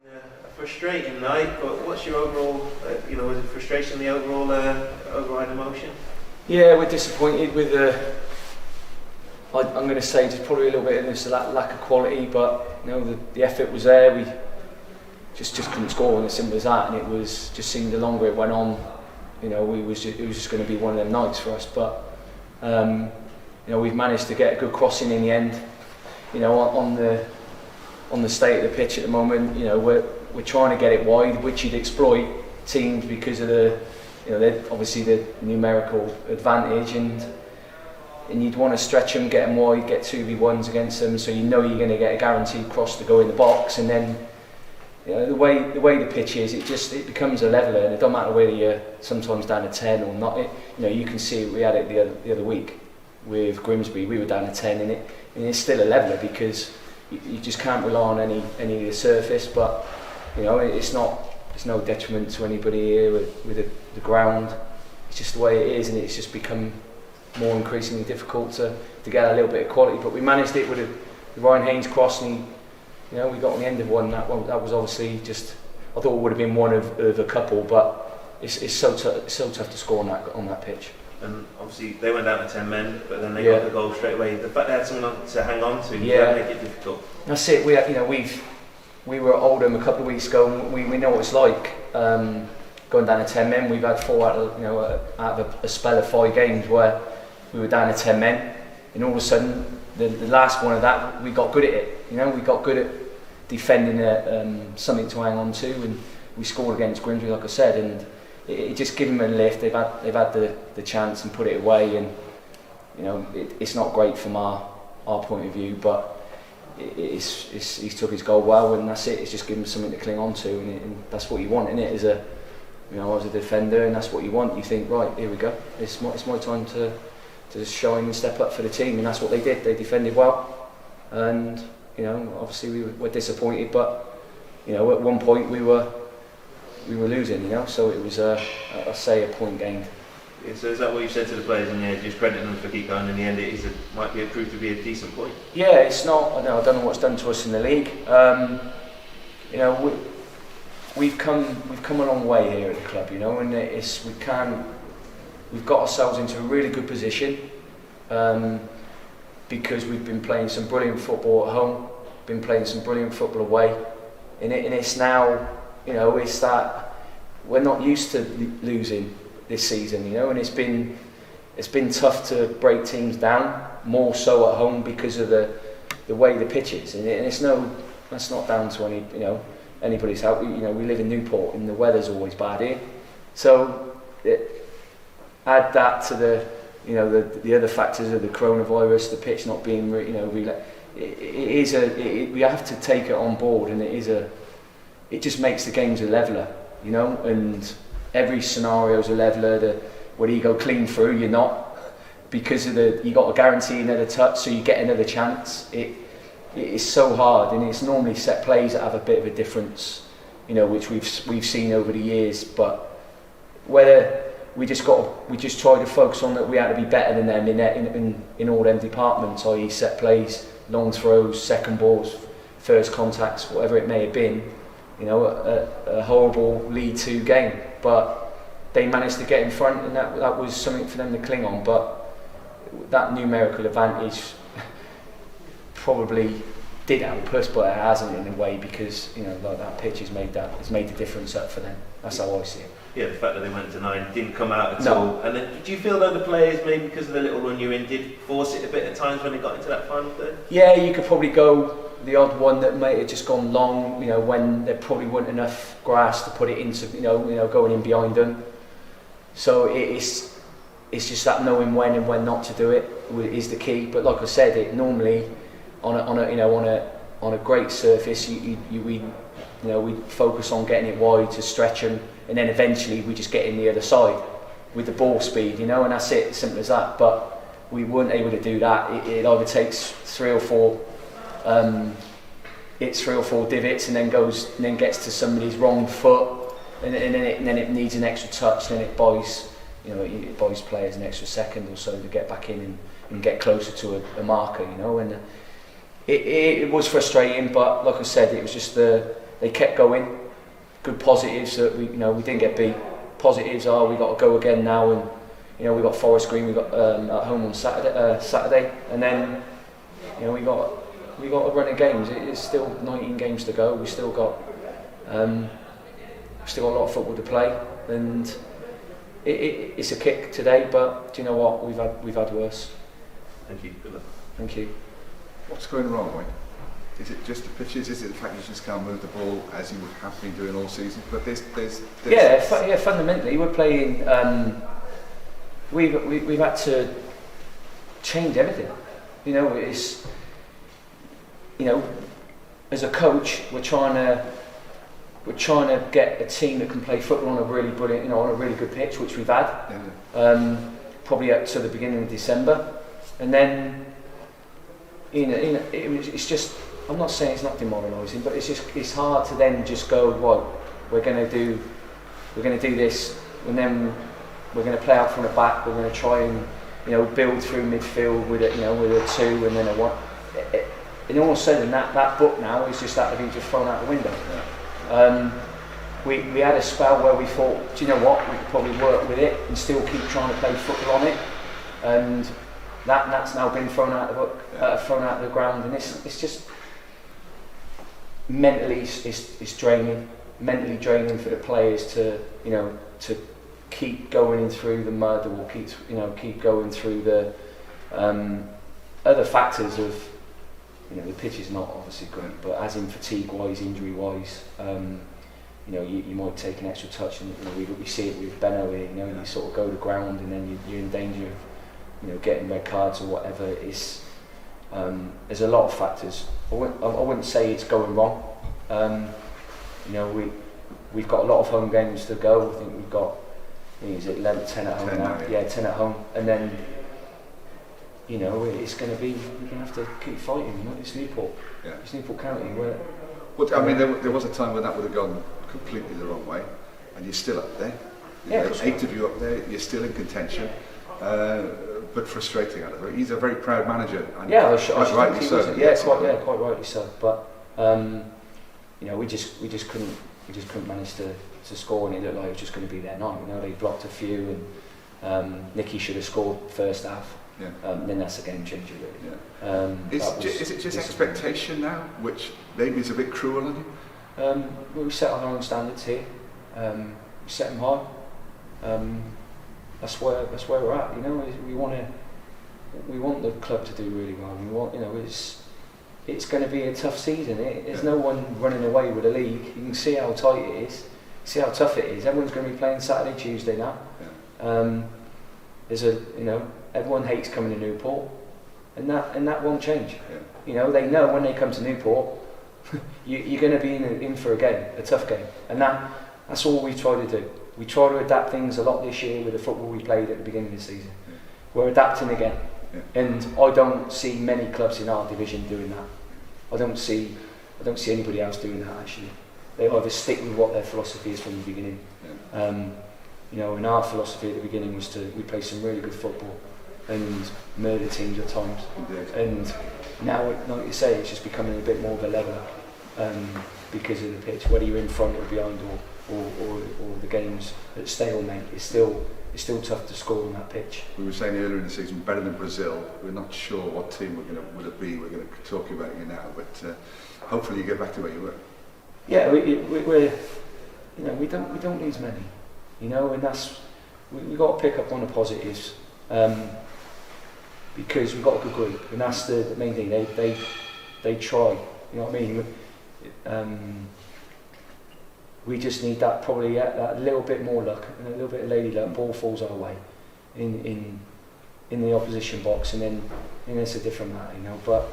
A frustrating night, but what's your overall, was it frustration, the override emotion? Yeah, we're disappointed with I'm going to say just probably a little bit of this lack of quality, but the effort was there. We just couldn't score, and as simple as that. And it was just seemed the longer it went on, it was just going to be one of them nights for us. But we've managed to get a good crossing in the end. On the state of the pitch at the moment, we're trying to get it wide, which you'd exploit teams because of obviously the numerical advantage, and you'd want to stretch them, get them wide, get 2v1s against them, so you're going to get a guaranteed cross to go in the box. And then the way the pitch is, it becomes a leveller, and it don't matter whether you're sometimes down to 10 or not. You can see we had it the other week with Grimsby. We were down to 10, and it's still a leveller because you just can't rely on any of the surface. But it's no detriment to anybody here with the ground. It's just the way it is, and it's just become more increasingly difficult to get a little bit of quality. But we managed it with the Ryan Haynes cross, and we got on the end of one. That was obviously just, I thought it would have been one of a couple, but it's so tough to score on that pitch. And obviously they went down to 10 men, but then they got the goal straight away. The fact they had someone to hang on to, that make it difficult. That's it. We were at Oldham a couple of weeks ago, and we know what it's like going down to 10 men. We've had 4 out of a spell of 5 games where we were down to 10 men, and all of a sudden the last one of that we got good at it. We got good at defending something to hang on to, and we scored against Grimsby, like I said, and it just gave them a lift. They've had the chance and put it away, and it's not great from our point of view, but he's took his goal well, and that's it. It's just given him something to cling on to, and that's what you want, isn't it? As a defender, and that's what you want. You think, right, here we go. It's my time to shine and step up for the team, and that's what they did. They defended well, and obviously we were disappointed, but at one point we were losing, so it was a point gained. Yeah, so is that what you said to the players, and just credit them for keep going? In the end, it might be proved to be a decent point. Yeah, it's not. I don't know what's done to us in the league. We've come a long way here at the club, and we've got ourselves into a really good position because we've been playing some brilliant football at home, been playing some brilliant football away, and it's now, it's that we're not used to losing this season, and it's been tough to break teams down, more so at home because of the way the pitch is, and that's not down to anybody's help. We live in Newport, and the weather's always bad here, so add that to the other factors of the coronavirus, the pitch not being we have to take it on board, and it just makes the games a leveller, and every scenario's a leveller. Whether you go clean through, you're not, because of you got a guarantee another touch, so you get another chance. It is so hard, and it's normally set plays that have a bit of a difference, which we've seen over the years. But whether we just try to focus on that we had to be better than them in all them departments, i.e. set plays, long throws, second balls, first contacts, whatever it may have been. A horrible League 2 game, but they managed to get in front, and that was something for them to cling on. But that numerical advantage probably did help us, but it hasn't in a way, because that pitch has made the difference up for them. That's how I see it. Yeah, the fact that they went to 9 didn't come out at all. And then, do you feel that the players, maybe because of the little run you're in, did force it a bit at times when they got into that final third? Yeah, you could probably go the odd one that might have just gone long, when there probably wasn't enough grass to put it into, going in behind them. So it's just that knowing when and when not to do it is the key. But like I said, it normally on a great surface, we focus on getting it wide to stretch them, and then eventually we just get in the other side with the ball speed, and that's it, simple as that. But we weren't able to do that. It either takes 3 or 4 divots, and then gets to somebody's wrong foot, and then it needs an extra touch, then it buys players an extra second or so to get back in and get closer to a marker, and it was frustrating. But like I said, it was just the they kept going. Good positives that we didn't get beat. Positives are we got to go again now, and we got Forest Green, we got at home on Saturday, and then we got to run in games. It's still 19 games to go. We still got a lot of football to play, and it's a kick today. But do you know what? We've had worse. Thank you. Good luck. Thank you. What's going wrong, Wayne? Is it just the pitches? Is it the fact you just can't move the ball as you have been doing all season? But there's fundamentally we're playing. We've had to change everything. It's as a coach we're trying to get a team that can play football on a really brilliant, on a really good pitch, which we've had. Probably up to the beginning of December, and then it's just. I'm not saying it's not demoralising, but it's hard to then just go, right, we're going to do this, and then we're going to play out from the back. We're going to try and build through midfield with a 2 and then a 1. And all of a sudden that book now is just that to be just thrown out the window. Yeah. We had a spell where we thought, do you know what, we could probably work with it and still keep trying to play football on it, and that's now been thrown out of the ground, and it's just. Mentally, it's draining. Mentally draining for the players to keep going in through the mud, or keep going through the other factors of the pitch is not obviously great, but as in fatigue-wise, injury-wise, you might take an extra touch, and we see it with Benno here. And you sort of go to ground, and then you're in danger of getting red cards or whatever. There's a lot of factors. I wouldn't say it's going wrong. We've got a lot of home games to go. I think we've got, is it 11, 10 at home 10 now? Yeah, 10 at home. And then, it's going to be, we're going to have to keep fighting. It's Newport. Yeah. It's Newport County. There was a time when that would have gone completely the wrong way, and you're still up there. Yeah, 8 of you up there, you're still in contention. But frustrating. He's a very proud manager. And quite rightly so. Yeah, quite rightly so. But we just couldn't manage to score, and it looked like it was just going to be their night. They blocked a few, and Nicky should have scored first half. Yeah. Then that's a game changer, really. Yeah. Is it just expectation now, which maybe is a bit cruel on you? We set our own standards here. We set them high. That's where we're at. We want the club to do really well. We want, it's going to be a tough season. There's no one running away with the league. You can see how tight it is. See how tough it is. Everyone's going to be playing Saturday, Tuesday now. Yeah. Everyone hates coming to Newport, and that won't change. Yeah. They know when they come to Newport, you're going to be in for a tough game, and that's all we try to do. We try to adapt things a lot this year with the football we played at the beginning of the season. Yeah. We're adapting again, and I don't see many clubs in our division doing that. I don't see anybody else doing that actually. They either stick with what their philosophy is from the beginning. Yeah. And our philosophy at the beginning was we play some really good football and murder teams at times. Indeed. And now, like you say, it's just becoming a bit more of a leveler because of the pitch, whether you're in front or behind or the games at stalemate. It's still tough to score on that pitch. We were saying earlier in the season, better than Brazil. We're not sure what team would it be. We're going to talk about you now, but hopefully you get back to where you were. Yeah, we don't need many, and that's we got to pick up on the positives because we've got a good group, and that's the main thing. They try. You know what I mean? We just need that that little bit more luck and a little bit of lady luck. Ball falls our way in the opposition box, and then it's a different matter, But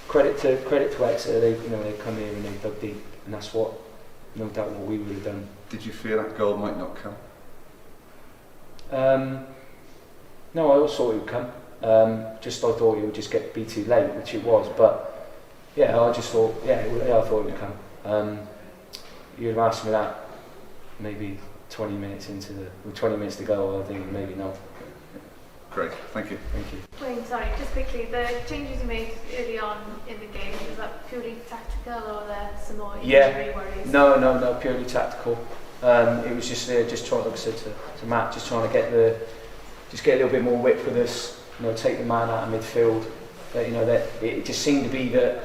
credit to Exeter, they come here and they dug deep, and that's what, no doubt, what we would have done. Did you fear that goal might not come? No, I also thought it would come. I thought it would just be too late, which it was. But yeah, I just thought, I thought it would come. You'd have asked me that maybe 20 minutes with 20 minutes to go, I think maybe not. Great, thank you. Thank you. Wayne, sorry, just quickly, the changes you made early on in the game, was that purely tactical or are there some more injury worries? No, purely tactical. It was just trying, like I said to Matt, just trying to get a little bit more width with us, take the man out of midfield. That it just seemed to be that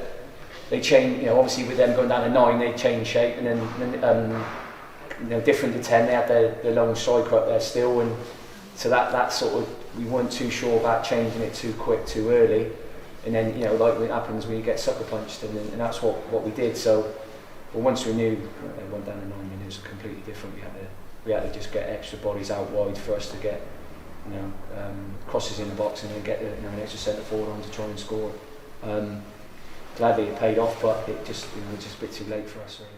they changed, obviously with them going down to 9, they changed shape, and then different to 10, they had their long striker up there still, and so that sort of, we weren't too sure about changing it too quick, too early, and then like what happens when you get sucker punched, and that's what we did. So, but once we knew they went down to 9, it was completely different. We had to just get extra bodies out wide for us to get crosses in the box, and then get an extra centre forward on to try and score. Gladly it paid off, but it just a bit too late for us. Really.